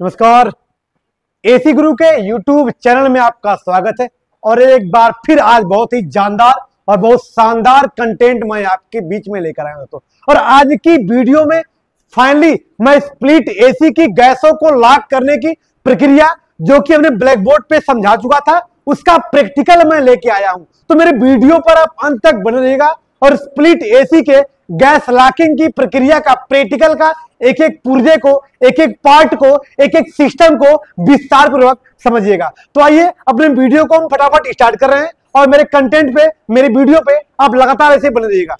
नमस्कार। एसी गुरु के YouTube channel में आपका स्वागत है और एक बार फिर आज बहुत ही जानदार और बहुत शानदार कंटेंट मैं आपके बीच में लेकर आया हूं दोस्तों। और आज की वीडियो में फाइनली मैं स्प्लिट एसी की गैसों को लॉक करने की प्रक्रिया जो कि हमने ब्लैक बोर्ड पे समझा चुका था उसका प्रैक्टिकल मैं लेके आया हूं। तो मेरे वीडियो पर आप अंत तक बने रहिएगा और स्प्लिट एसी के गैस लॉकिंग की प्रक्रिया का प्रैक्टिकल का एक एक पुर्जे को, एक एक पार्ट को, एक एक सिस्टम को विस्तार पूर्वक समझिएगा। तो आइए अपने वीडियो को हम फटाफट स्टार्ट कर रहे हैं और मेरे कंटेंट पे, मेरे वीडियो पे आप लगातार ऐसे बने रहिएगा।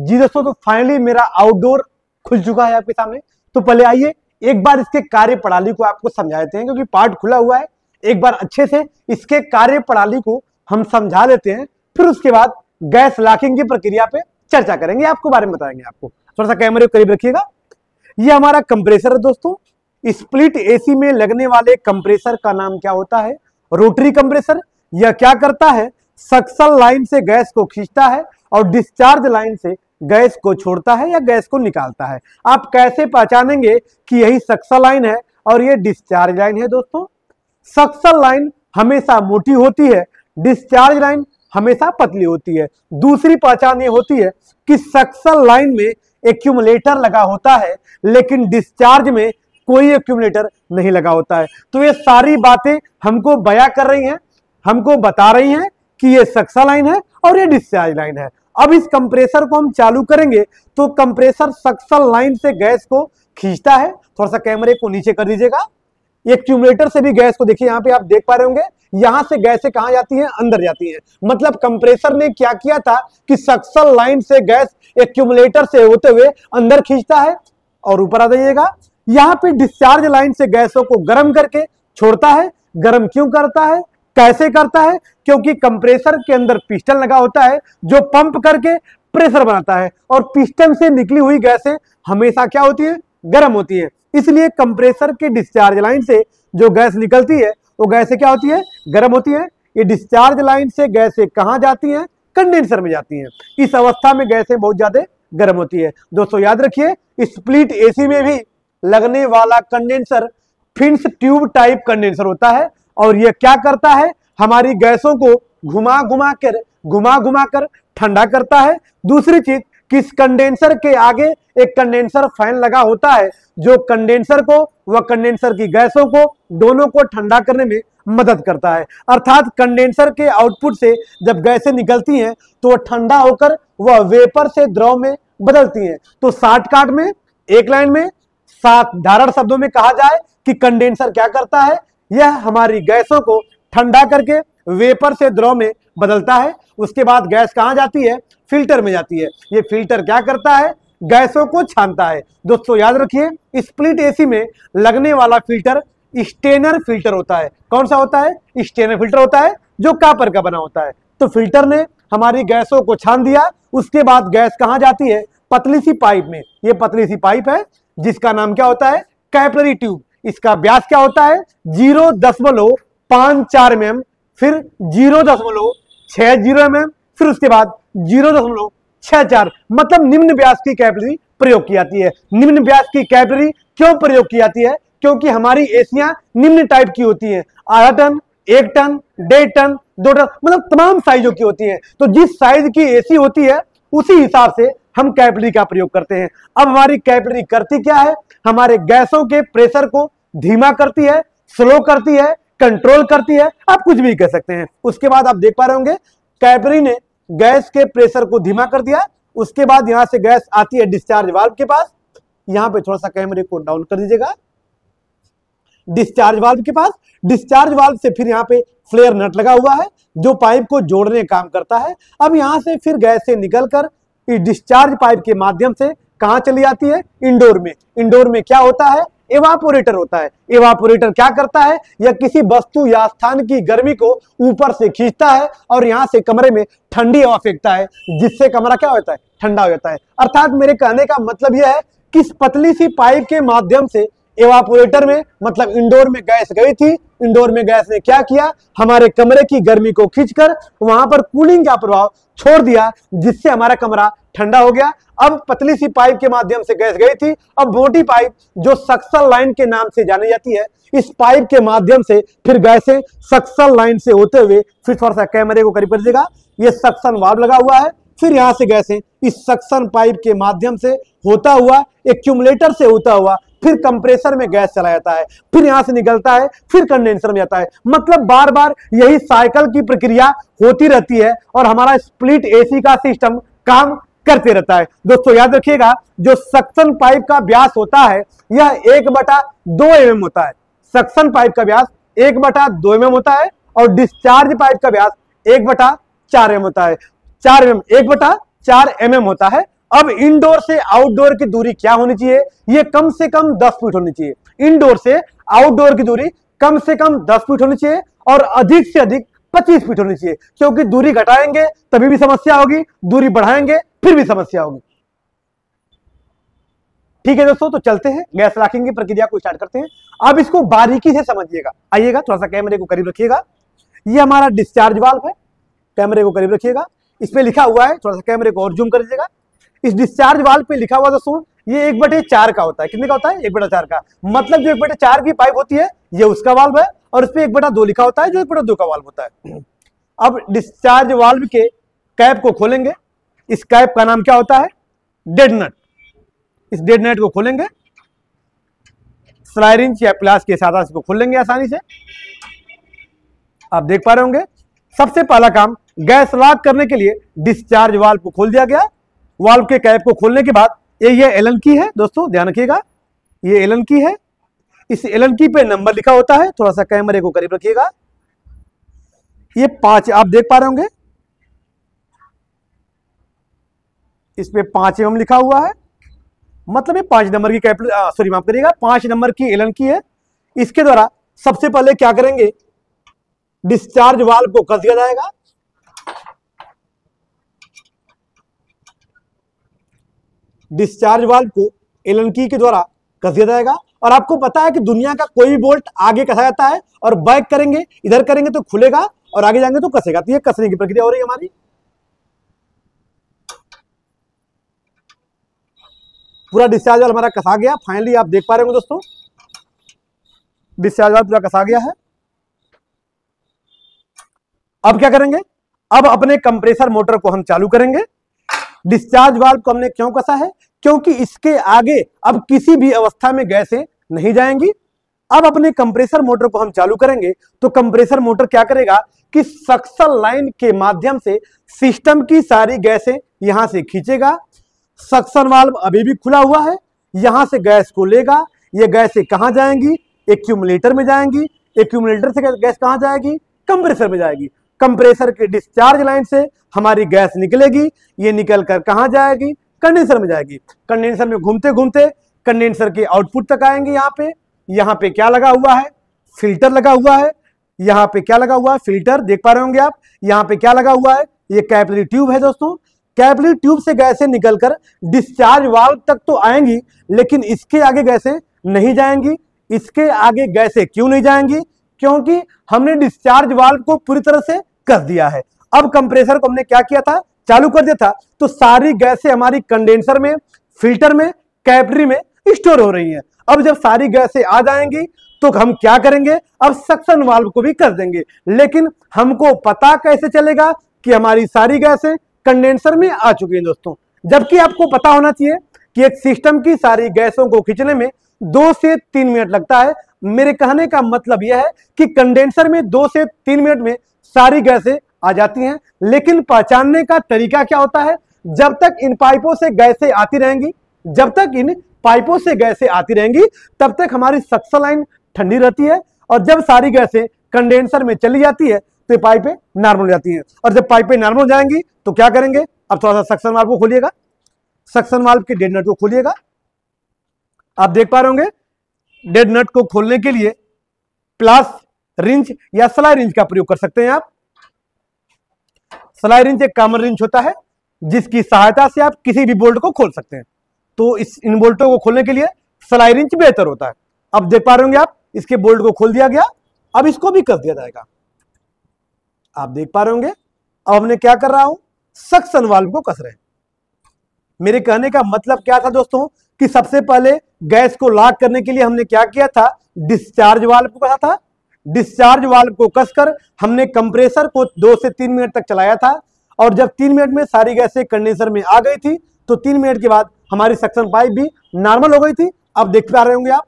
जी दोस्तों, तो फाइनली मेरा आउटडोर खुल चुका है आपके सामने। तो पहले आइए एक बार इसके कार्य प्रणाली को आपको समझा देते हैं, क्योंकि पार्ट खुला हुआ है। एक बार अच्छे से इसके कार्य प्रणाली को हम समझा लेते हैं, फिर उसके बाद गैस लॉकिंग की प्रक्रिया पे चर्चा करेंगे, आपको बारे में बताएंगे। आपको थोड़ा सा कैमरे को करीब रखिएगा। ये हमारा कंप्रेसर है दोस्तों। स्प्लिट एसी में लगने वाले कंप्रेसर का नाम क्या होता है? Rotary compressor. यह क्या करता है? सक्शन लाइन से गैस को खींचता है और डिस्चार्ज लाइन से गैस को छोड़ता है या गैस को निकालता है। आप कैसे पहचानेंगे कि यही सक्शन लाइन है और ये डिस्चार्ज लाइन है? दोस्तों, सक्शन लाइन हमेशा मोटी होती है, डिस्चार्ज लाइन हमेशा पतली होती है। दूसरी पहचान ये होती है कि सक्शन लाइन में एक्यूमुलेटर लगा होता है, लेकिन डिस्चार्ज में कोई एक्यूमुलेटर नहीं लगा होता है। तो ये सारी बातें हमको बयां कर रही हैं, हमको बता रही हैं कि ये सक्शन लाइन है और ये डिस्चार्ज लाइन है। अब इस कंप्रेसर को हम चालू करेंगे तो कंप्रेसर सक्शन लाइन से गैस को खींचता है। थोड़ा सा कैमरे को नीचे कर दीजिएगा। एक्यूमुलेटर से भी गैस को देखिए, यहाँ पे आप देख पा रहे होंगे, यहां से गैसें कहां जाती हैं? अंदर जाती हैं। मतलब कंप्रेसर ने क्या किया था कि सक्शन लाइन से गैस एक्यूमुलेटर से होते हुए अंदर खींचता है। और ऊपर आ जाइएगा, यहाँ पे डिस्चार्ज लाइन से गैसों को गर्म करके छोड़ता है। गर्म क्यों करता है, कैसे करता है? क्योंकि कंप्रेसर के अंदर पिस्टन लगा होता है जो पंप करके प्रेशर बनाता है, और पिस्टन से निकली हुई गैसें हमेशा क्या होती है? गर्म होती है। इसलिए कंप्रेसर के डिस्चार्ज लाइन से जो गैस निकलती है वो गैसें क्या होती है? गर्म होती है। ये डिस्चार्ज लाइन से गैसें कहां जाती हैं? कंडेंसर में जाती हैं। इस अवस्था में गैसें बहुत ज्यादा गर्म होती है। दोस्तों याद रखिए, स्प्लिट एसी में भी लगने वाला condenser fins tube type condenser होता है, और यह क्या करता है? हमारी गैसों को घुमा घुमा कर ठंडा करता है। दूसरी चीज, किस कंडेंसर के आगे एक कंडेंसर फैन लगा होता है जो कंडेंसर को व कंडेंसर की गैसों को दोनों को ठंडा करने में मदद करता है। अर्थात कंडेंसर के आउटपुट से जब गैसें निकलती हैं तो वह ठंडा होकर वह वेपर से द्रव में बदलती हैं। तो शॉर्टकट में, एक लाइन में, साधारण शब्दों में कहा जाए कि कंडेंसर क्या करता है? यह हमारी गैसों को ठंडा करके वेपर से द्रव में बदलता है। उसके बाद गैस कहां जाती है? फिल्टर में जाती है। ये फिल्टर क्या करता है? गैसों को छानता है। दोस्तों याद रखिए, स्प्लिट एसी में लगने वाला फिल्टर स्टेनर फिल्टर होता है। कौन सा होता है? स्टेनर फिल्टर होता है, जो कॉपर का बना होता है। तो फिल्टर ने हमारी गैसों को छान दिया। उसके बाद गैस कहां जाती है? पतली सी पाइप में। ये पतली सी पाइप है जिसका नाम क्या होता है? Capillary tube. इसका व्यास क्या होता है? 0.54 mm, फिर 0.60 mm, फिर उसके बाद 0.64, मतलब निम्न व्यास की कैपिलरी प्रयोग की जाती है। निम्न व्यास की कैपिलरी क्यों प्रयोग की जाती है? क्योंकि हमारी एसियां निम्न टाइप की होती हैं। आधा टन, 1 टन, 1.5 टन, 2 टन, मतलब तमाम साइजों की होती हैं। तो जिस साइज की एसी होती है उसी हिसाब से हम कैपिलरी का प्रयोग करते हैं। अब हमारी कैपिलरी करती क्या है? हमारे गैसों के प्रेशर को धीमा करती है, स्लो करती है, कंट्रोल करती है, आप कुछ भी कह सकते हैं। उसके बाद आप देख पा रहे होंगे, कैपिलरी ने गैस के प्रेशर को धीमा कर दिया। उसके बाद यहां से गैस आती है डिस्चार्ज वाल्व के पास। यहां पे थोड़ा सा कैमरे को डाउन कर दीजिएगा। डिस्चार्ज वाल्व के पास, डिस्चार्ज वाल्व से फिर यहाँ पे फ्लेयर नट लगा हुआ है जो पाइप को जोड़ने का काम करता है। अब यहां से फिर गैस से निकलकर डिस्चार्ज पाइप के माध्यम से कहां चली जाती है? इंडोर में। इंडोर में क्या होता है? एवापोरेटर होता है। एवापोरेटर क्या करता है, यह किसी वस्तु या स्थान की गर्मी को ऊपर से खींचता है और यहां से कमरे में ठंडी हवा फेंकता है, जिससे कमरा क्या होता है, ठंडा हो जाता है। अर्थात मेरे कहने का मतलब यह है कि इस पतली सी पाइप के माध्यम से एवापोरेटर में, मतलब इंडोर में गैस गई थी, इंडोर में गैस ने क्या किया, हमारे कमरे की गर्मी को खींचकर वहां पर कूलिंग का प्रभाव छोड़ दिया, जिससे हमारा कमरा ठंडा हो गया। अब पतली सी पाइप के माध्यम से गैस गई थी, अब मोटी पाइप जो सक्शन लाइन के नाम से जानी जाती है, इस पाइप के माध्यम से फिर गैसें सक्शन लाइन से होते हुए, फिर थोड़ा सा कैमरे को करीब कर दीजिएगा, ये सक्शन वाल्व लगा हुआ है, फिर यहां से गैसें इस सक्शन पाइप के माध्यम से होता हुआ, एक्यूमुलेटर से होता हुआ फिर कंप्रेसर में गैस चला जाता है, फिर यहां से निकलता है, फिर कंडेंसर में जाता है। मतलब बार बार यही साइकिल की प्रक्रिया होती रहती है और हमारा स्प्लिट एसी का सिस्टम काम करते रहता है। दोस्तों याद रखिएगा, जो सक्शन पाइप का व्यास होता है यह 1/2 mm होता है। सक्शन पाइप का व्यास 1/2 mm होता है और डिस्चार्ज पाइप का व्यास 1/4 mm होता है। 4 mm, 1/4 mm होता है। अब इंडोर से आउटडोर की दूरी क्या होनी चाहिए, ये कम से कम 10 फीट होनी चाहिए। इंडोर से आउटडोर की दूरी कम से कम 10 फीट होनी चाहिए और अधिक से अधिक 25 फीट होनी चाहिए, क्योंकि दूरी घटाएंगे तभी भी समस्या होगी, दूरी बढ़ाएंगे फिर भी समस्या होगी। ठीक है दोस्तों, तो चलते हैं गैस लॉकिंग की प्रक्रिया को स्टार्ट करते हैं। अब इसको बारीकी से समझिएगा। आइएगा, थोड़ा सा कैमरे को करीब रखिएगा। ये हमारा डिस्चार्ज वाल्व है, कैमरे को करीब रखिएगा। इसमें लिखा हुआ है, थोड़ा सा कैमरे को और जूम कर दीजिएगा। इस डिस्चार्ज वाल्व पे लिखा हुआ दोस्तों, ये 1/4 का होता है। कितने का होता है, 1/4 का। मतलब जो 1/4 की पाइप होती है ये उसका वाल्व है, और इसमें 1/2 लिखा होता है, जो 1/2 का वाल्व होता है। अब डिस्चार्ज वाल्व के कैप को खोलेंगे। इस कैप का नाम क्या होता है, डेड नट। इस डेड नट को खोलेंगे, स्लाइड या प्लास के साथ इसको खोल लेंगे आसानी से। आप देख पा रहे होंगे, सबसे पहला काम गैस लॉक करने के लिए डिस्चार्ज वाल्व को खोल दिया गया। वाल्व के कैप को खोलने के बाद ये एलन की है दोस्तों, ध्यान रखिएगा, ये एलन की है। इस एलन की पे नंबर लिखा होता है, थोड़ा सा कैमरे को करीब रखिएगा। ये 5 आप देख पा रहे होंगे, इस पे 5 mm लिखा हुआ है। मतलब ये 5 नंबर की कैप, सॉरी माफ करिएगा, 5 नंबर की एलन की है। इसके द्वारा सबसे पहले क्या करेंगे, डिस्चार्ज वाल्व को कस दिया जाएगा। डिस्चार्ज वाल्व को एलन की के द्वारा कस दिया जाएगा। और आपको पता है कि दुनिया का कोई भी बोल्ट आगे कसा जाता है और बैक करेंगे, इधर करेंगे तो खुलेगा और आगे जाएंगे तो कसेगा। तो ये कसने की प्रक्रिया हो रही है हमारी। पूरा डिस्चार्ज वाल्व हमारा कसा गया। फाइनली आप देख पा रहे होंगे दोस्तों, डिस्चार्ज वाल्व पूरा कसा गया है। अब क्या करेंगे, अब अपने कंप्रेसर मोटर को हम चालू करेंगे। डिस्चार्ज वाल्व को हमने क्यों कसा है, क्योंकि इसके आगे अब किसी भी अवस्था में गैसें नहीं जाएंगी। अब अपने कंप्रेसर मोटर को हम चालू करेंगे तो कंप्रेसर मोटर क्या करेगा कि सक्शन लाइन के माध्यम से सिस्टम की सारी गैसें यहां से खींचेगा। सक्शन वाल्व अभी भी खुला हुआ है, यहां से गैस को लेगा। ये गैसें कहां जाएंगी, एक्यूमुलेटर में जाएंगी। एक्यूमुलेटर से गैस कहां जाएगी, कंप्रेसर में जाएगी। कंप्रेसर के डिस्चार्ज लाइन से हमारी गैस निकलेगी, ये निकलकर कहां जाएगी, कंडेंसर में जाएगी। कंडेंसर में घूमते घूमते कंडेंसर के आउटपुट तक आएंगे। यहाँ पे क्या लगा हुआ है, फिल्टर लगा हुआ है। यहाँ पे क्या लगा हुआ है, फिल्टर देख पा रहे होंगे आप। यहाँ पे क्या लगा हुआ है, ये कैपिलरी ट्यूब है दोस्तों। कैपिलरी ट्यूब से गैसें निकलकर डिस्चार्ज वाल्व तक तो आएंगी, लेकिन इसके आगे गैसें नहीं जाएंगी। इसके आगे गैसें क्यों नहीं जाएंगी, क्योंकि हमने डिस्चार्ज वाल्व को पूरी तरह से कस दिया है। अब कंप्रेसर को हमने क्या किया था, चालू कर दिया था, तो सारी गैसें हमारी कंडेंसर में, फिल्टर में, कैपिलरी में स्टोर हो रही हैं। अब जब सारी गैसें आ जाएंगी तो हम क्या करेंगे, अब सक्शन वाल्व को भी कर देंगे। लेकिन हमको पता कैसे चलेगा कि हमारी सारी गैसें कंडेंसर में आ चुकी हैं दोस्तों, जबकि आपको पता होना चाहिए कि एक सिस्टम की सारी गैसों को खींचने में 2 से 3 मिनट लगता है। मेरे कहने का मतलब यह है कि कंडेंसर में 2 से 3 मिनट में सारी गैसें आ जाती हैं। लेकिन पहचानने का तरीका क्या होता है, जब तक इन पाइपों से गैसें आती रहेंगी, जब तक इन पाइपों से गैसें आती रहेंगी तब तक हमारी सक्शन लाइन ठंडी रहती है। और जब सारी गैसें कंडेंसर में चली जाती है तो पाइपें नॉर्मल हो जाती हैं। और जब पाइपें नॉर्मल हो जाएंगी तो क्या करेंगे, अब थोड़ा सा सक्शन वाल्व को खोलिएगा। सक्शन वाल्व के डेड नट को खोलिएगा। आप देख पा रहे होंगे डेड नट को खोलने के लिए प्लास रिंच या स्लाई रिंच का प्रयोग कर सकते हैं आप। स्लाई रिंच एक कॉमन रिंच होता है जिसकी सहायता से आप किसी भी बोल्ट को खोल सकते हैं। तो इन बोल्टों को खोलने के लिए स्लाई रिंच बेहतर होता है। अब देख पा रहे होंगे आप, इसके बोल्ट को खोल दिया गया, अब इसको भी कस दिया जाएगा। आप देख पा रहे होंगे, अब हमने क्या कर रहा हूं, सक्शन वाल्व को कस रहे हैं। मेरे कहने का मतलब क्या था दोस्तों, कि सबसे पहले गैस को लॉक करने के लिए हमने क्या किया था, डिस्चार्ज वाल्व को कसा था। डिस्चार्ज वाल्व को कसकर हमने कंप्रेसर को 2 से 3 मिनट तक चलाया था, और जब 3 मिनट में सारी गैसें कंडेंसर में आ गई थी तो 3 मिनट के बाद हमारी सक्शन पाइप भी नॉर्मल हो गई थी। अब देख पा रहे होंगे आप,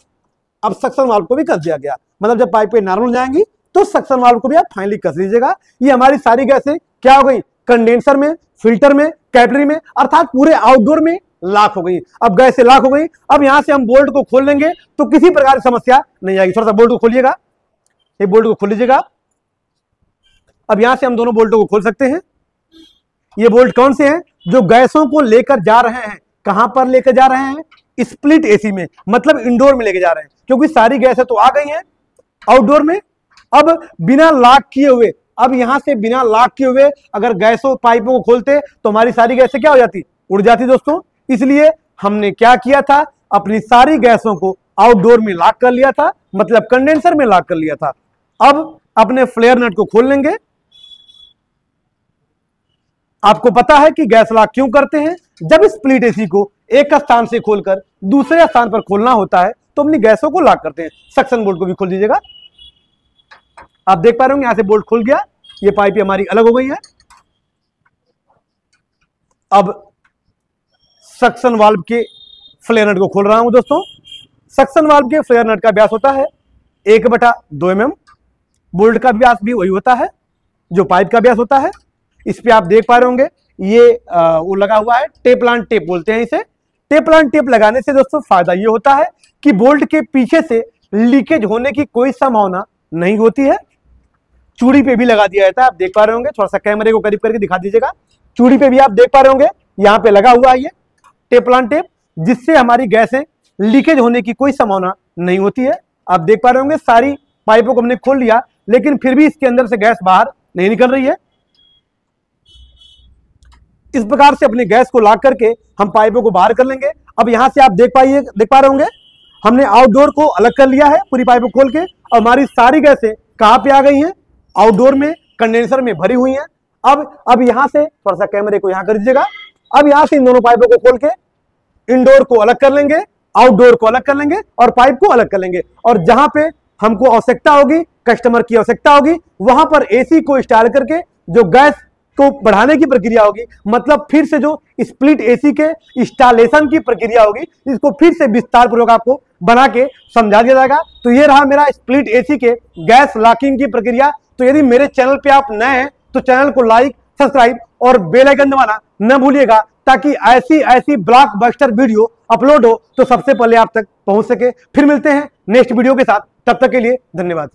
अब सक्शन वाल्व को भी कस दिया गया। मतलब जब पाइपें नॉर्मल जाएंगी तो सक्शन वाल्व को भी आप फाइनली कस लीजिएगा। ये हमारी सारी गैसें क्या हो गई, कंडेंसर में, फिल्टर में, कैपिलरी में, अर्थात पूरे आउटडोर में लॉक हो गई। अब गैसें लॉक हो गई, अब यहां से हम बोल्ट को खोल लेंगे तो किसी प्रकार की समस्या नहीं आएगी। थोड़ा सा बोल्ट को खोलिएगा, ये बोल्ट को खोल लीजिएगा। अब यहां से हम दोनों बोल्टों को खोल सकते हैं। ये बोल्ट कौन से हैं, जो गैसों को लेकर जा रहे हैं। कहां पर लेकर जा रहे हैं, स्प्लिट एसी में, मतलब इंडोर में लेके जा रहे हैं, क्योंकि सारी गैसें तो आ गई हैं आउटडोर में। अब बिना लॉक किए हुए, अब यहां से बिना लॉक किए हुए अगर गैसों पाइपों को खोलते तो हमारी सारी गैसें क्या हो जाती, उड़ जाती दोस्तों। इसलिए हमने क्या किया था, अपनी सारी गैसों को आउटडोर में लॉक कर लिया था, मतलब कंडेंसर में लॉक कर लिया था। अब अपने फ्लेयर नट को खोल लेंगे। आपको पता है कि गैस लॉक क्यों करते हैं, जब स्प्लिट एसी को एक स्थान से खोलकर दूसरे स्थान पर खोलना होता है तो अपनी गैसों को लॉक करते हैं। सक्शन बोल्ट को भी खोल दीजिएगा। आप देख पा रहे होंगे, यहां से बोल्ट खुल गया, ये पाइप हमारी अलग हो गई है। अब सक्शन वाल्व के फ्लेयर नट को खोल रहा हूं दोस्तों। सक्शन वाल्व के फ्लेयर नट का व्यास होता है 1/2 mm। बोल्ट का व्यास भी वही होता है जो पाइप का व्यास होता है। इस पे आप देख पा रहे होंगे, ये वो लगा हुआ है, टेपलान टेप बोलते हैं इसे। टेपलान टेप लगाने से दोस्तों फायदा ये होता है कि बोल्ट के पीछे से लीकेज होने की कोई संभावना नहीं होती है। चूड़ी पे भी लगा दिया जाता है, आप देख पा रहे होंगे। थोड़ा सा कैमरे को करीब करके दिखा दीजिएगा। चूड़ी पे भी आप देख पा रहे होंगे, यहाँ पे लगा हुआ है ये टेपलान टेप, जिससे हमारी गैसें लीकेज होने की कोई संभावना नहीं होती है। आप देख पा रहे होंगे, सारी पाइपों को हमने खोल लिया, लेकिन फिर भी इसके अंदर से गैस बाहर नहीं निकल रही है। इस प्रकार से अपनी गैस को लॉक करके हम पाइपों को बाहर कर लेंगे। अब यहां से आप देख पा रहे होंगे, हमने आउटडोर को अलग कर लिया है पूरी पाइपों खोल के, और हमारी सारी गैसें कहां पे आ गई हैं, आउटडोर में, कंडेंसर में भरी हुई हैं। अब यहां से थोड़ा सा कैमरे को यहां कर दीजिएगा। अब यहां से इन दोनों पाइपों को खोल के इंडोर को अलग कर लेंगे, आउटडोर को अलग कर लेंगे और पाइप को अलग कर लेंगे। और जहां पे हमको आवश्यकता होगी, कस्टमर की आवश्यकता होगी, वहां पर एसी को इंस्टॉल करके जो गैस को बढ़ाने की प्रक्रिया होगी, मतलब फिर से जो स्प्लिट एसी के इंस्टॉलेशन की प्रक्रिया होगी, इसको फिर से विस्तार पूर्वक आपको बना के समझा दिया जाएगा। तो ये रहा मेरा स्प्लिट एसी के गैस लॉकिंग की प्रक्रिया। तो यदि मेरे चैनल पे आप नए हैं तो चैनल को लाइक, सब्सक्राइब और बेल आइकन दबाना न भूलिएगा, ताकि ऐसी ब्लॉकबस्टर वीडियो अपलोड हो तो सबसे पहले आप तक पहुंच सके। फिर मिलते हैं नेक्स्ट वीडियो के साथ, तब तक के लिए धन्यवाद।